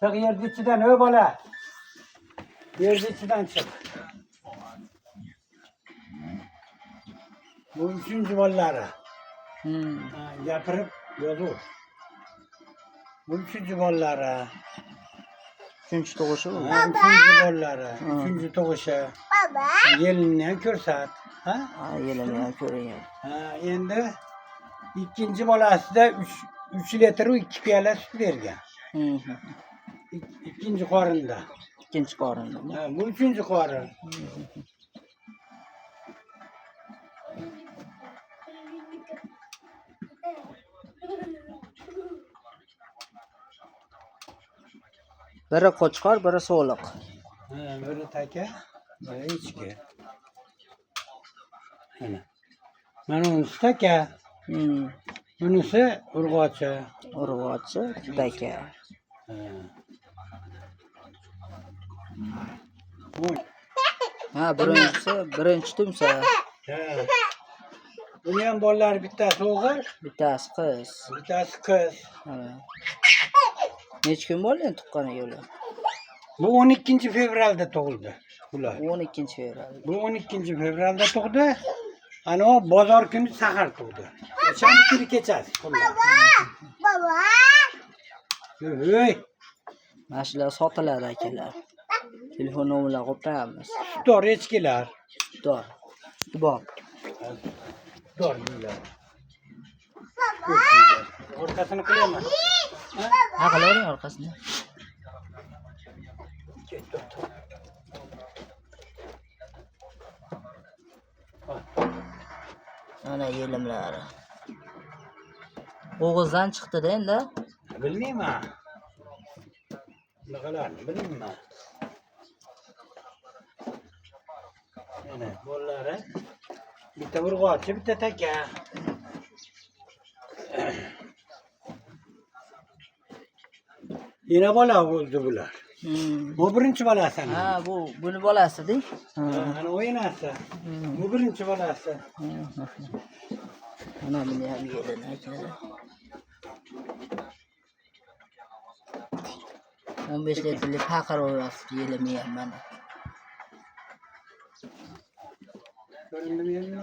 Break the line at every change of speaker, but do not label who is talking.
Çık yer içinden öyle bola. Yer içinden çık. Bu üçüncü bolları. Yapırıp yolu. Bu üçüncü bolları.
Üçüncü doğuşu mu?
Üçüncü bolları. Üçüncü doğuşu. Yelinden körsat. Ha?
Yelemeye göreyim.
Endi ikinci bolası da 3 litre 2 piyala süt vergen. İkinci korunda.
İkinci karında.
Bu üçüncü korun.
Biri koçkar, biri soğuk.
Biri taka, biri içki. Bununsa taka, bunisi urg'ochi.
Urg'ochi, taka. Birinchi tumsa.
Buni ham bolalari bittasi o'g'il,
Bittasi qiz.
bittasi qiz.
Necha kun bo'ldi endi tuqqaniga ular?
Bu 12 fevralda tug'ildi ular.
12 fevral.
Bu 12 fevralda tug'di. Ana o bozor kuni sahar tug'di. O'shanni kuni kechasi. Baba. Hey,
Mana shular sotiladi akalar. Telefon nomerlarini qo'yib qo'yamiz.
sutdor echkilar.
Dor. Bor.
Sutdor deyiladi. Orqasini qilaman.
Ha, qilavering orqasini. Ana yelimlari. O'g'izdan chiqdi-da endi.
Bilmayman. Bunaqalarni bilmayman. Mana bolalari bitta urg'ochi, bitta taka. Yana bola bo'ldi bular. Bu birinchi bolasi.
Ha, buni bolasi-da.
Ana o'ynasi. Bu birinchi bolasi.
Mana buni ham yelini akalar. 15 litrlik paqir o'yapti yelimi ham mana.
Ko'rindimi endi?